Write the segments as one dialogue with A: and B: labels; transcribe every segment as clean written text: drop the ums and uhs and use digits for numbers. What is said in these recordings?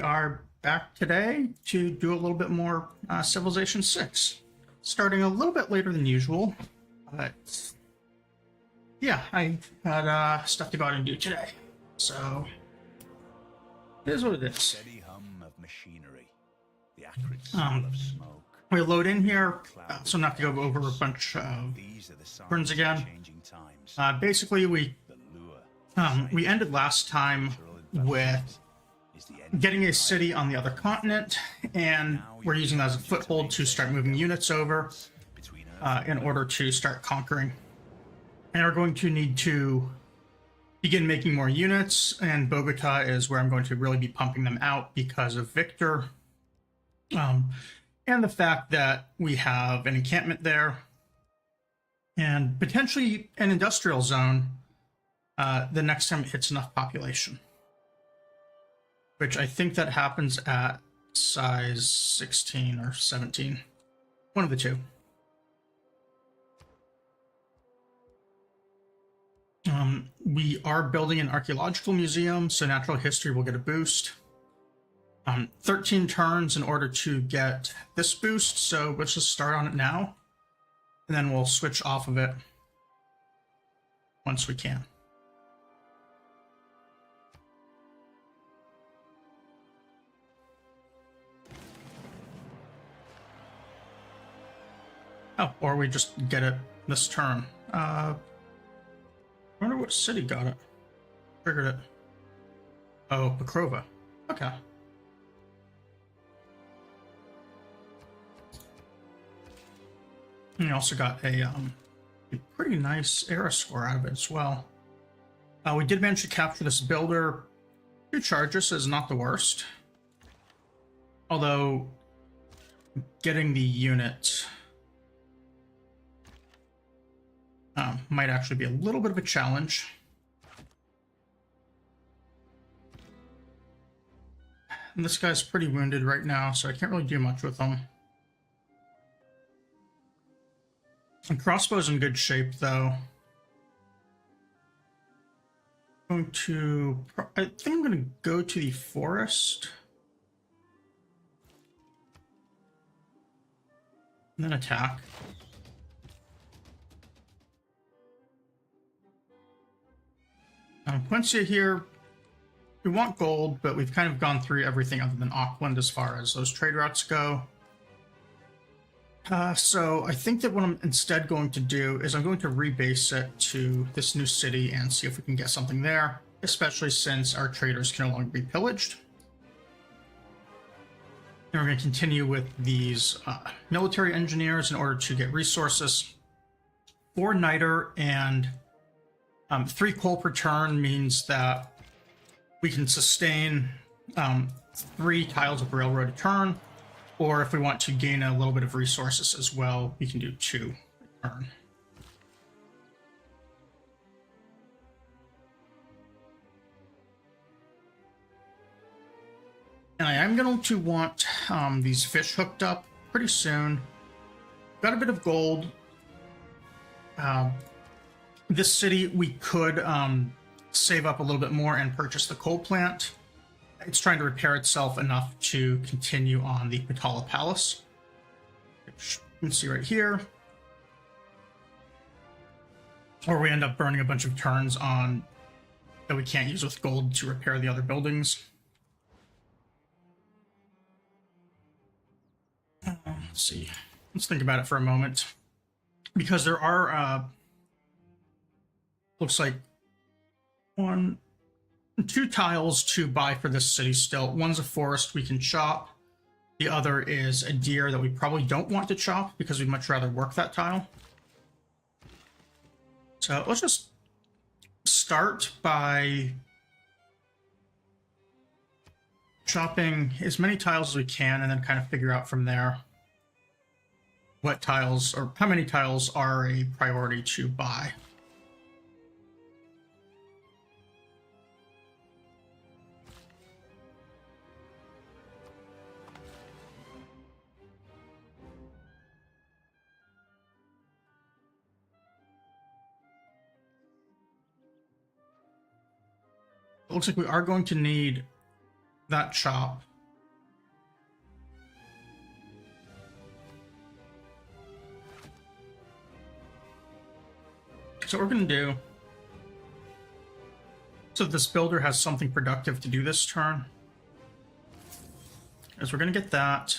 A: are back today to do a little bit more Civilization 6. Starting a little bit later than usual, but yeah, I had stuff to go out and do today. So, it is what it is.
B: Steady hum of machinery, the acrid smell of smoke.
A: We load in here, so I'm not to go over a bunch of turns again. Basically, we ended last time with getting a city on the other continent, and we're using that as a foothold to start moving units over in order to start conquering. And we're going to need to begin making more units, and Bogota is where I'm going to really be pumping them out because of Victor. And the fact that we have an encampment there and potentially an industrial zone the next time it hits enough population. Which I think that happens at size 16 or 17. One of the two. We are building an archaeological museum, so natural history will get a boost. 13 turns in order to get this boost, so let's just start on it now. And then we'll switch off of it once we can. Oh, or we just get it this turn. I wonder what city got it. Triggered it. Oh, Pekrova. Okay. And we also got a pretty nice era score out of it as well. We did manage to capture this builder. 2 charges is not the worst. Although, getting the unit might actually be a little bit of a challenge. And this guy's pretty wounded right now, so I can't really do much with him. And crossbow's in good shape, though. I think I'm going to go to the forest. And then attack. Quincy here, we want gold, but we've kind of gone through everything other than Auckland as far as those trade routes go. So I think that what I'm instead going to do is I'm going to rebase it to this new city and see if we can get something there, especially since our traders can no longer be pillaged. And we're going to continue with these military engineers in order to get resources. 4 niter and 3 coal per turn means that we can sustain 3 tiles of railroad a turn, or if we want to gain a little bit of resources as well, we can do 2 a turn. And I am going to want these fish hooked up pretty soon. Got a bit of gold. This city, we could save up a little bit more and purchase the coal plant. It's trying to repair itself enough to continue on the Patala Palace, which you can see right here. Or we end up burning a bunch of turns on that we can't use with gold to repair the other buildings. Let's see. Let's think about it for a moment. Because there are looks like 2 tiles to buy for this city still. One's a forest we can chop. The other is a deer that we probably don't want to chop because we'd much rather work that tile. So let's just start by chopping as many tiles as we can and then kind of figure out from there what tiles or how many tiles are a priority to buy. It looks like we are going to need that chop So what we're going to do, so this builder has something productive to do this turn, is we're going to get that.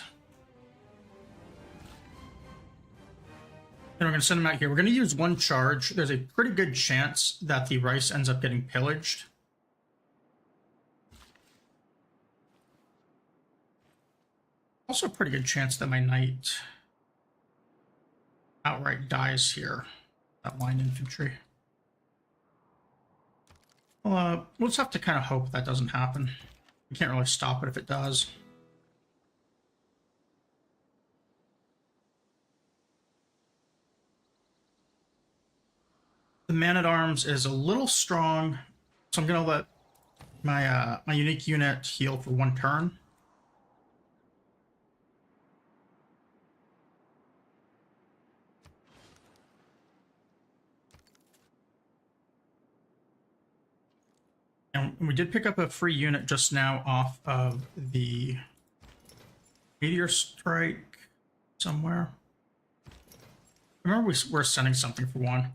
A: And we're going to send him out here. We're going to use one charge. There's a pretty good chance that the rice ends up getting pillaged. Also a pretty good chance that my knight outright dies here. That line infantry. Well, we'll just have to kind of hope that doesn't happen. We can't really stop it if it does. The man-at-arms is a little strong, so I'm going to let my my unique unit heal for one turn. And we did pick up a free unit just now off of the meteor strike somewhere. I remember we were sending something for one.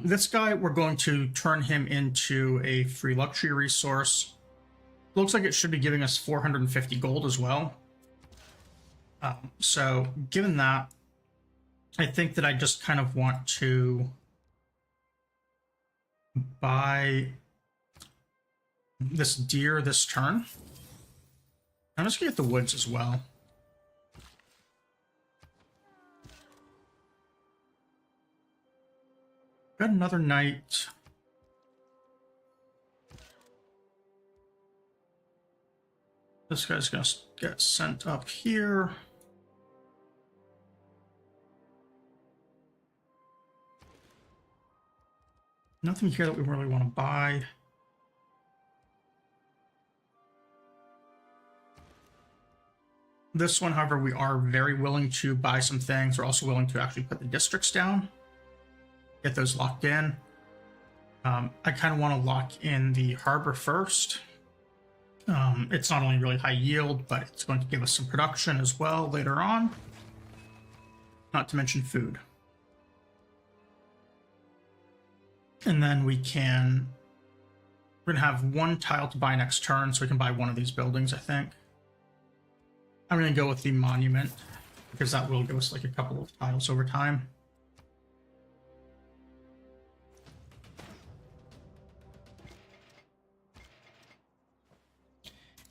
A: This guy, we're going to turn him into a free luxury resource. Looks like it should be giving us 450 gold as well. So given that, I think that I just kind of want to buy this deer this turn. I'm just gonna get the woods as well. Got another knight. This guy's gonna get sent up here. Nothing here that we really want to buy. This one, however, we are very willing to buy some things. We're also willing to actually put the districts down, get those locked in. I kind of want to lock in the harbor first. It's not only really high yield, but it's going to give us some production as well later on. Not to mention food. And then we're going to have one tile to buy next turn, so we can buy one of these buildings, I think. I'm going to go with the monument, because that will give us like a couple of tiles over time.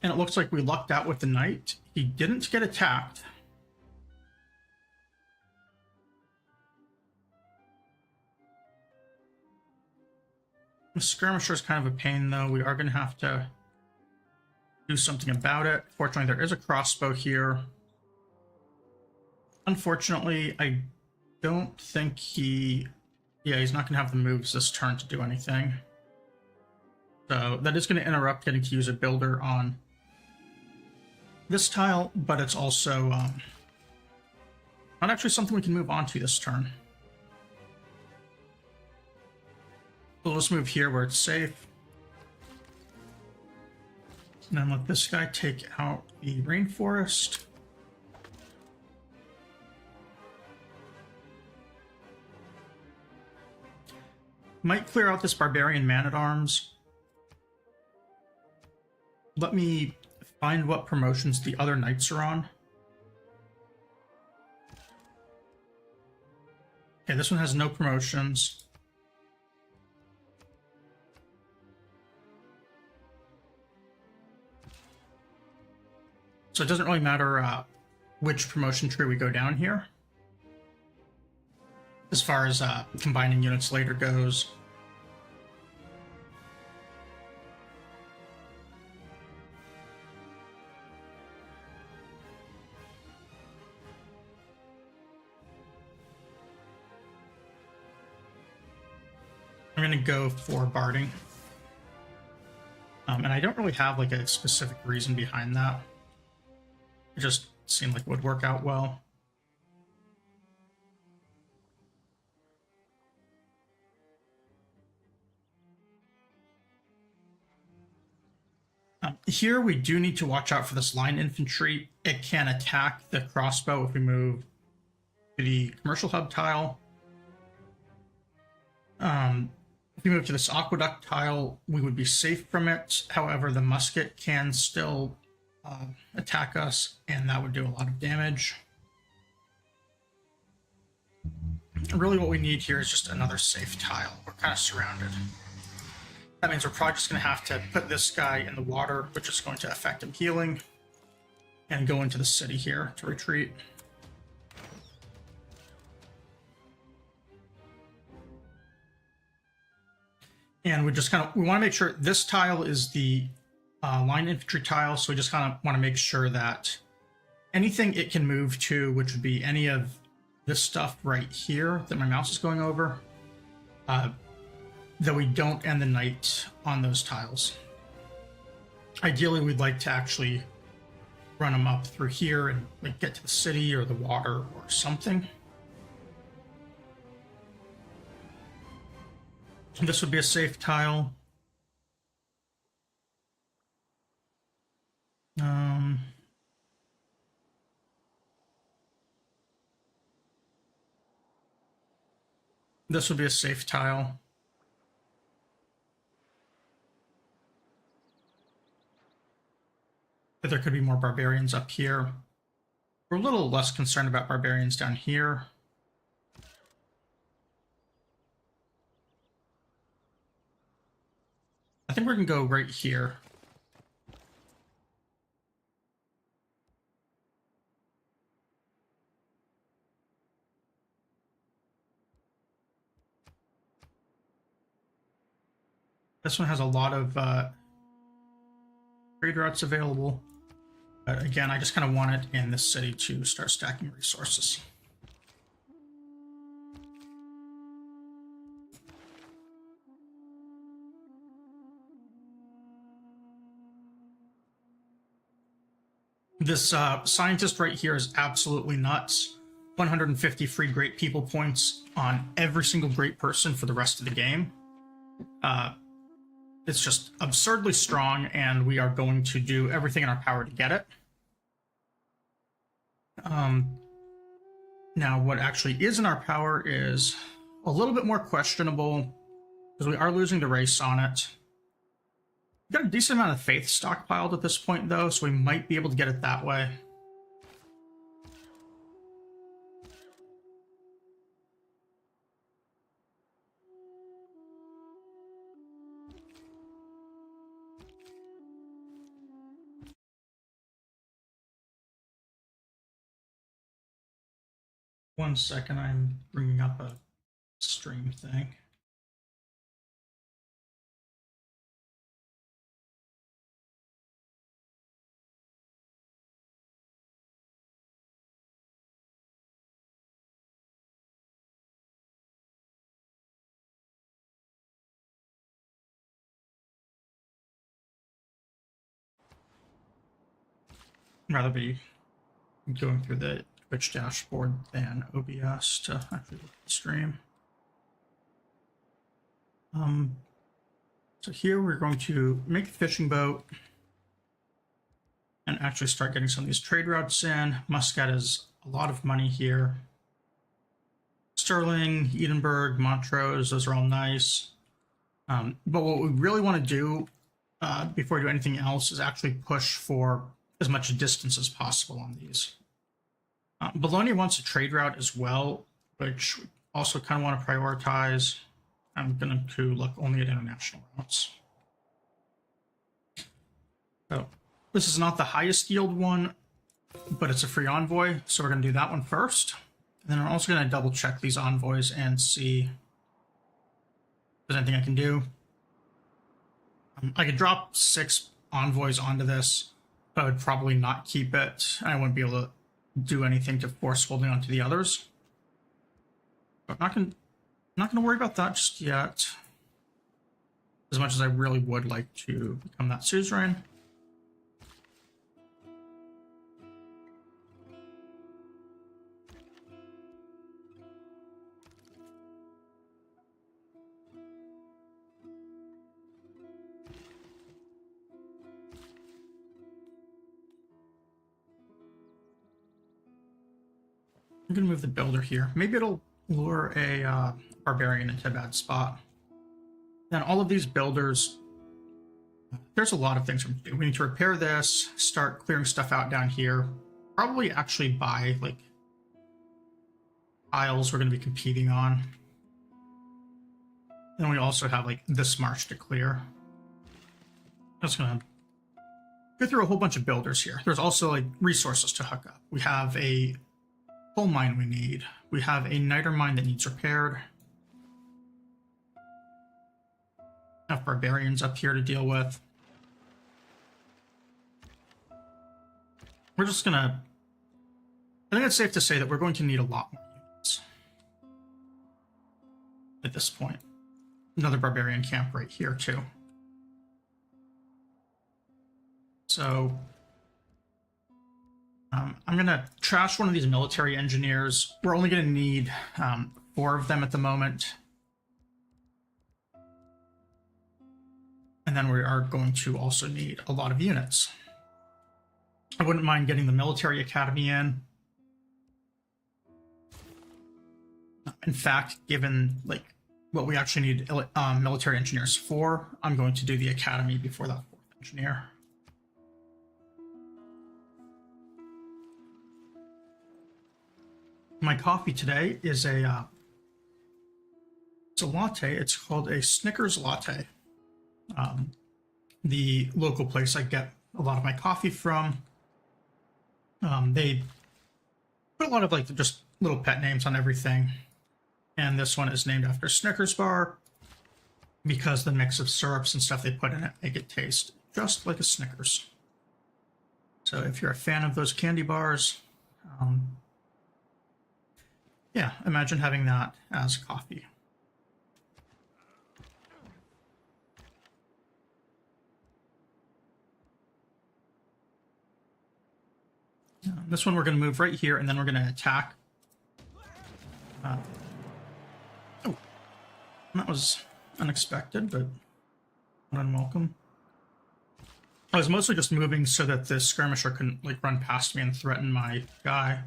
A: And it looks like we lucked out with the knight. He didn't get attacked. The skirmisher is kind of a pain, though. We are going to have to do something about it. Fortunately, there is a crossbow here. Unfortunately, I don't think he's not going to have the moves this turn to do anything. So that is going to interrupt getting to use a builder on this tile, but it's also not actually something we can move on to this turn. We'll just move here where it's safe. And then let this guy take out the rainforest. Might clear out this barbarian man-at-arms. Let me find what promotions the other knights are on. Okay, this one has no promotions. So it doesn't really matter which promotion tree we go down here, as far as combining units later goes. I'm going to go for barding. And I don't really have like a specific reason behind that. It just seemed like it would work out well. Here we do need to watch out for this line infantry. It can attack the crossbow if we move to the commercial hub tile. If we move to this aqueduct tile, we would be safe from it. However, the musket can still attack us, and that would do a lot of damage. Really what we need here is just another safe tile. We're kind of surrounded. That means we're probably just going to have to put this guy in the water, which is going to affect him healing, and go into the city here to retreat. And we just we want to make sure this tile is the line infantry tile, so we just kind of want to make sure that anything it can move to, which would be any of this stuff right here that my mouse is going over, that we don't end the night on those tiles. Ideally, we'd like to actually run them up through here and get to the city or the water or something. This would be a safe tile. This would be a safe tile. But there could be more barbarians up here. We're a little less concerned about barbarians down here. I think we're going to go right here. This one has a lot of trade routes available. But again, I just kind of want it in this city to start stacking resources. This scientist right here is absolutely nuts. 150 free great people points on every single great person for the rest of the game. It's just absurdly strong, and we are going to do everything in our power to get it. Now, what actually is in our power is a little bit more questionable, because we are losing the race on it. We've got a decent amount of faith stockpiled at this point, though, so we might be able to get it that way. One second, I'm bringing up a stream thing. I'd rather be going through the Twitch dashboard than OBS to actually look at the stream. So here we're going to make a fishing boat and actually start getting some of these trade routes in. Muscat is a lot of money here. Sterling, Edinburgh, Montrose, those are all nice. But what we really want to do before we do anything else is actually push for as much distance as possible on these. Malenia wants a trade route as well, which we also kind of want to prioritize. I'm going to look only at international routes. So this is not the highest yield one, but it's a free envoy, so we're going to do that one first. And then I'm also going to double check these envoys and see if there's anything I can do. I could drop 6 envoys onto this, but I would probably not keep it. I wouldn't be able to do anything to force holding on to the others. But I'm not going to worry about that just yet. As much as I really would like to become that suzerain. I'm going to move the builder here. Maybe it'll lure a barbarian into a bad spot. Then all of these builders, there's a lot of things we need to do. We need to repair this, start clearing stuff out down here. Probably actually buy, like, tiles we're going to be competing on. Then we also have, like, this marsh to clear. That's going to go through a whole bunch of builders here. There's also, like, resources to hook up. We have a coal mine we need. We have a niter mine that needs repaired. Enough barbarians up here to deal with. We're just gonna... I think it's safe to say that we're going to need a lot more units at this point. Another barbarian camp right here, too. So... I'm going to trash one of these military engineers. We're only going to need 4 of them at the moment. And then we are going to also need a lot of units. I wouldn't mind getting the military academy in. In fact, given like what we actually need military engineers for, I'm going to do the academy before that 4th engineer. My coffee today is it's a latte. It's called a Snickers latte. The local place I get a lot of my coffee from, they put a lot of like just little pet names on everything. And this one is named after Snickers bar because the mix of syrups and stuff they put in it make it taste just like a Snickers. So if you're a fan of those candy bars, yeah, imagine having that as coffee. This one we're going to move right here, and then we're going to attack. Oh, that was unexpected, but not unwelcome. I was mostly just moving so that the skirmisher couldn't like run past me and threaten my guy.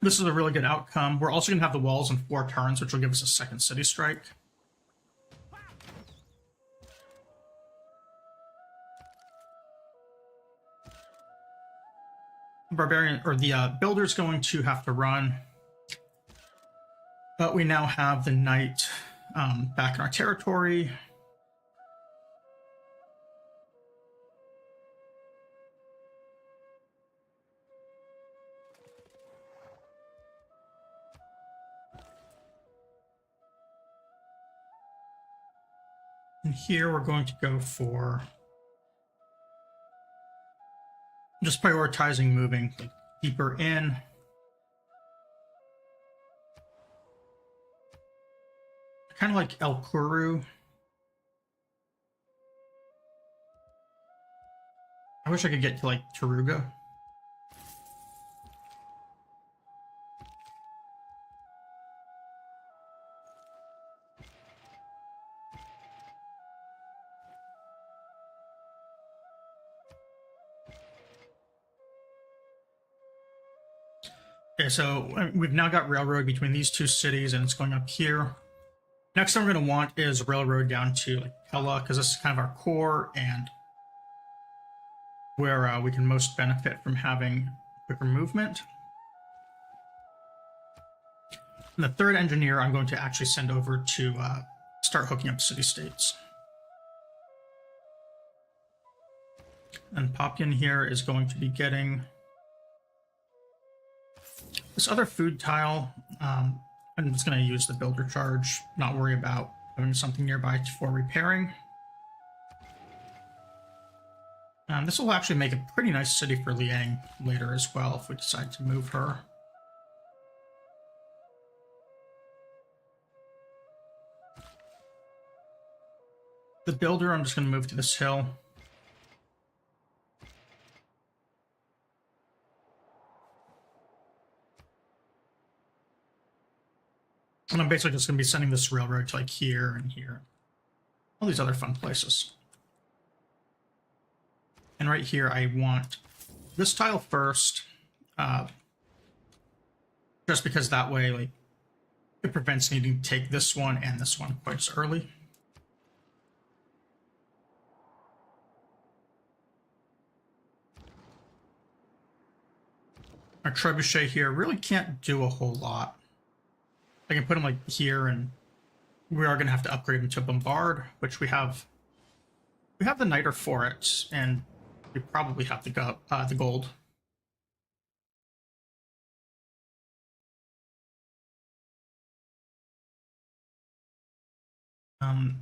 A: This is a really good outcome. We're also going to have the walls in 4 turns, which will give us a 2nd city strike. Barbarian, or the builder's going to have to run. But we now have the knight back in our territory. And here we're going to go for just prioritizing moving like, deeper in. Kind of like El Kuru. I wish I could get to like Taruga. Okay, so we've now got railroad between these 2 cities, and it's going up here. Next thing we're going to want is railroad down to like Pella, because this is kind of our core and where we can most benefit from having quicker movement. And the 3rd engineer I'm going to actually send over to start hooking up city-states. And Popyan here is going to be getting this other food tile. I'm just going to use the builder charge, not worry about having something nearby for repairing. This will actually make a pretty nice city for Liang later as well if we decide to move her. The builder, I'm just going to move to this hill. And I'm basically just going to be sending this railroad to like here and here. All these other fun places. And right here, I want this tile first. just because that way, like, it prevents needing to take this one and this one quite so early. Our trebuchet here really can't do a whole lot. I can put him like here, and we are going to have to upgrade him to bombard, which we have. We have the niter for it, and we probably have the gold.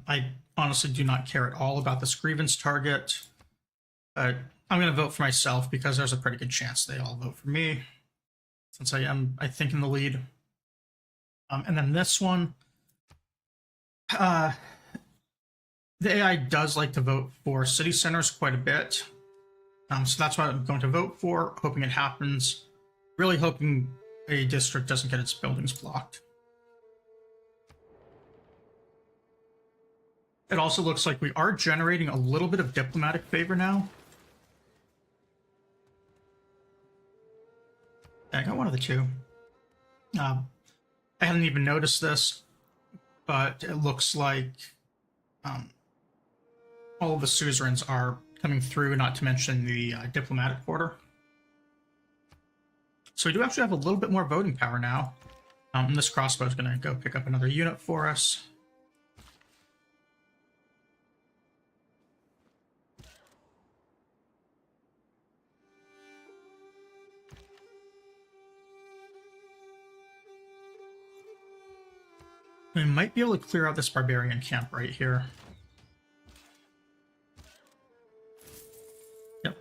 A: I honestly do not care at all about this grievance target, but I'm going to vote for myself because there's a pretty good chance they all vote for me, since I am, I think, in the lead. And then this one, the AI does like to vote for city centers quite a bit, so that's what I'm going to vote for, hoping it happens. Really hoping a district doesn't get its buildings blocked. It also looks like we are generating a little bit of diplomatic favor now. I got one of the two. I hadn't even noticed this, but it looks like all of the suzerains are coming through, not to mention the diplomatic quarter. So we do actually have a little bit more voting power now. And this crossbow is going to go pick up another unit for us. We might be able to clear out this barbarian camp right here. Yep.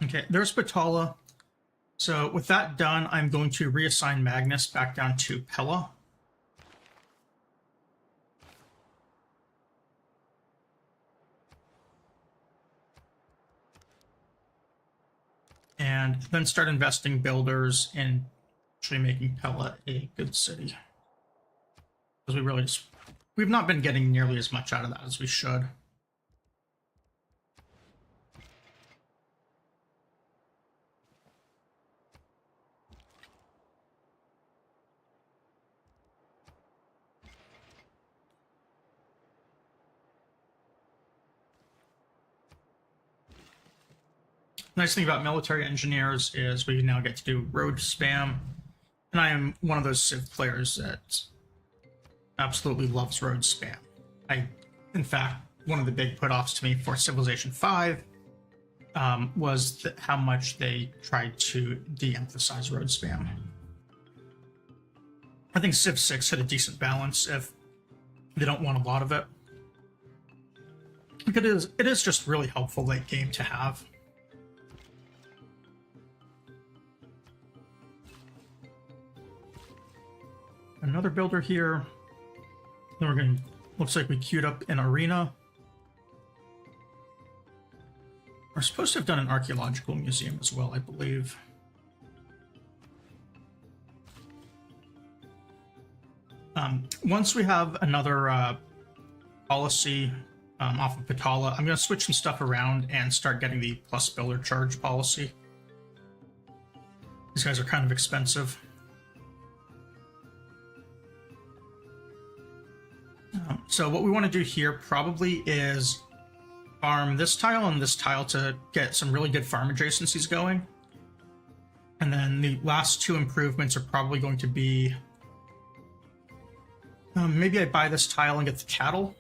A: Okay, there's Batala. So with that done, I'm going to reassign Magnus back down to Pella. And then start investing builders in actually making Pella a good city. Because we've not been getting nearly as much out of that as we should. Nice thing about military engineers is we now get to do road spam, and I am one of those Civ players that absolutely loves road spam. In fact, one of the big put-offs to me for Civilization 5 was how much they tried to de-emphasize road spam. I think Civ 6 hit a decent balance if they don't want a lot of it. It is just really helpful late game to have. Another builder here. Then we're going to, looks like we queued up an arena. We're supposed to have done an archaeological museum as well, I believe. Once we have another policy off of Patala, I'm going to switch some stuff around and start getting the plus builder charge policy. These guys are kind of expensive. So what we want to do here probably is farm this tile and this tile to get some really good farm adjacencies going. And then the last two improvements are probably going to be... maybe I buy this tile and get the cattle.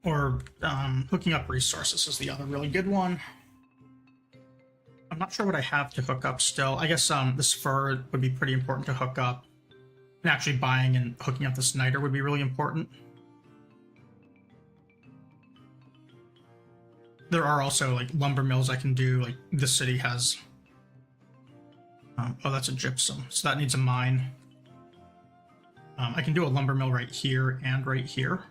A: Or hooking up resources is the other really good one. I'm not sure what I have to hook up still. I guess this fur would be pretty important to hook up. And actually buying and hooking up this niter would be really important. there are also like lumber mills I can do. Like this city has. Oh, that's a gypsum, so that needs a mine. I can do a lumber mill right here and right here.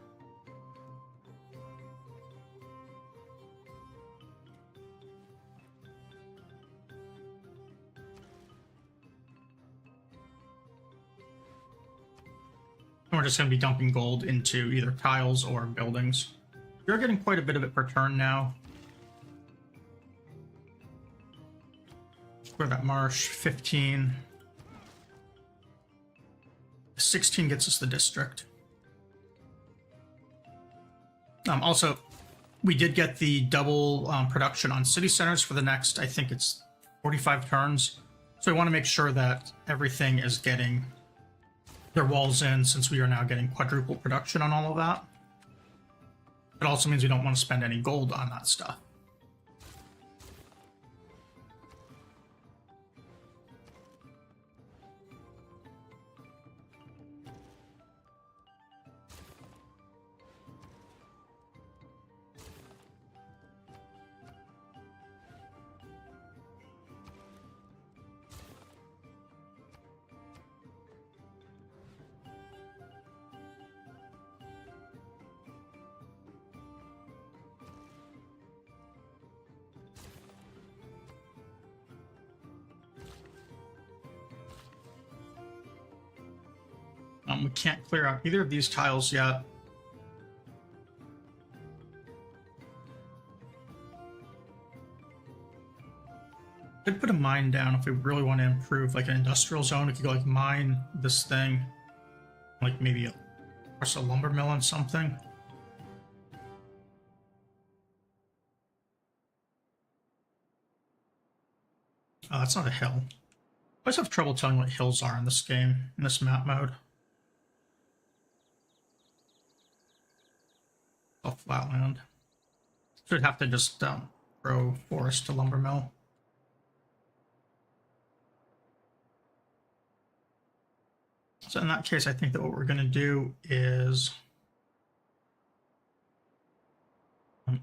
A: And we're just going to be dumping gold into either tiles or buildings. You're getting quite a bit of it per turn now. Clear that marsh. 15. 16 gets us the district. Also, we did get the double production on city centers for the next, I think it's 45 turns. So we want to make sure that everything is getting their walls in, since we are now getting quadruple production on all of that. It also means we don't want to spend any gold on that stuff. We can't clear out either of these tiles yet. Could put a mine down if we really want to improve like an industrial zone. We could go like mine this thing, like maybe a lumber mill on something. Oh, that's not a hill. I always have trouble telling what hills are in this game, in this map mode. Flatland. Should have to just grow forest to lumber mill. So in that case, I think that what we're going to do is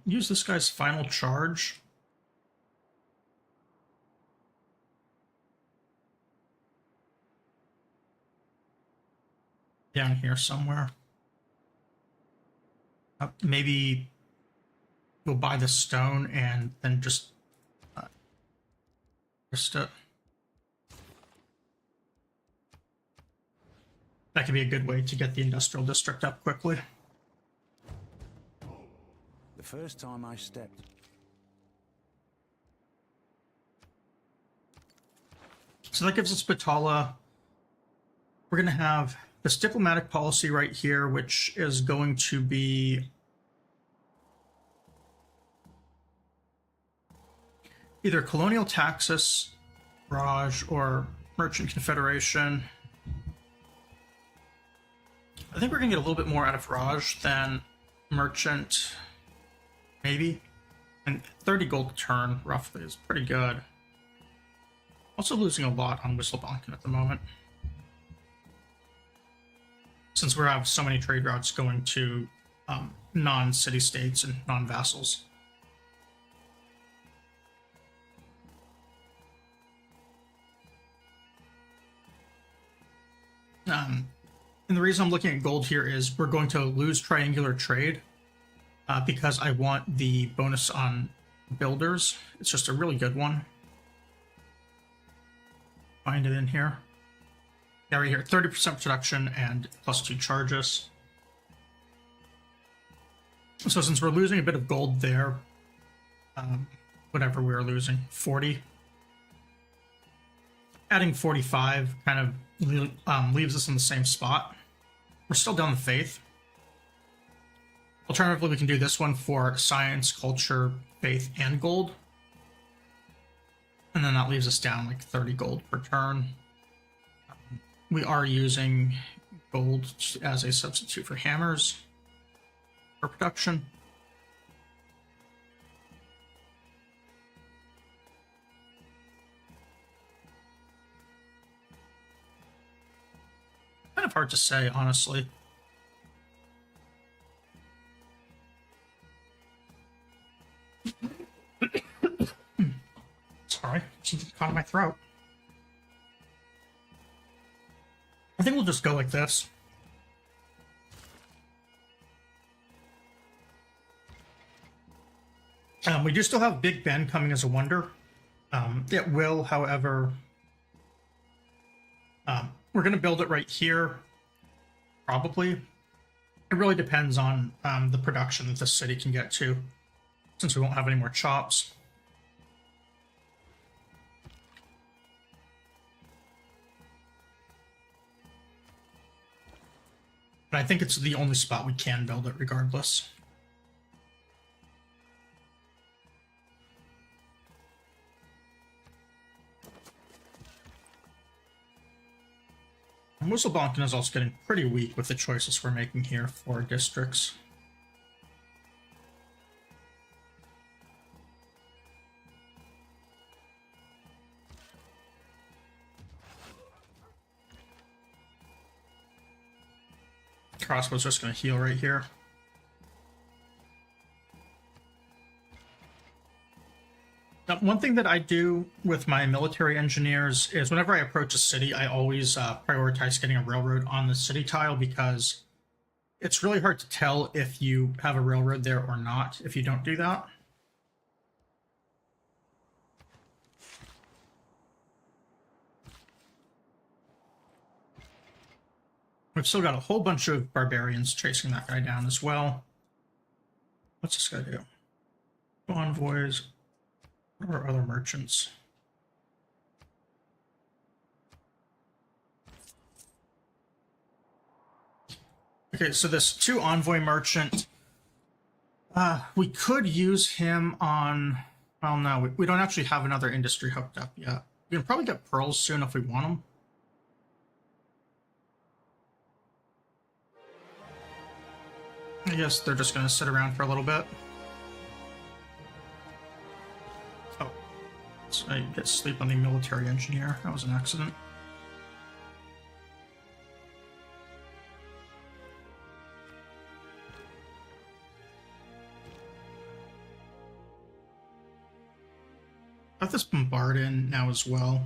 A: use this guy's final charge. Down here somewhere. Maybe we'll buy the stone and then just it. That could be a good way to get the industrial district up quickly.
B: The first time I stepped.
A: So that gives us Batala. We're going to have this diplomatic policy right here, which is going to be either colonial taxes, Raj, or merchant confederation. I think we're going to get a little bit more out of Raj than merchant, maybe. And 30 gold a turn, roughly, is pretty good. Also losing a lot on Whistlebonkin at the moment, since we have so many trade routes going to non-city states and non-vassals. And the reason I'm looking at gold here is we're going to lose triangular trade because I want the bonus on builders. It's just a really good one. Find it in here. Yeah, right here, 30% production and +2 charges. So since we're losing a bit of gold there, whatever we were losing, 40. Adding 45 kind of leaves us in the same spot. We're still down the faith. Alternatively, we can do this one for science, culture, faith, and gold. And then that leaves us down like 30 gold per turn. We are using gold as a substitute for hammers for production. Kind of hard to say, honestly. Something caught in my throat. I think we'll just go like this. We do still have Big Ben coming as a wonder. It will, however... we're going to build it right here, probably. It really depends on the production that this city can get to, since we won't have any more chops. But I think it's the only spot we can build it regardless. Muselbanken is also getting pretty weak with the choices we're making here for districts. Crossbow's just going to heal right here. Now, one thing that I do with my military engineers is whenever I approach a city, I always prioritize getting a railroad on the city tile, because it's really hard to tell if you have a railroad there or not if you don't do that. We've still got a whole bunch of barbarians chasing that guy down as well. What's this guy do? Envoys. What are other merchants? Okay, so this 2 envoy merchant, we could use him on... Well, no, we don't actually have another industry hooked up yet. We can probably get pearls soon if we want them. I guess they're just going to sit around for a little bit. Oh, so I get sleep on the military engineer. That was an accident. Got this bombard in now as well.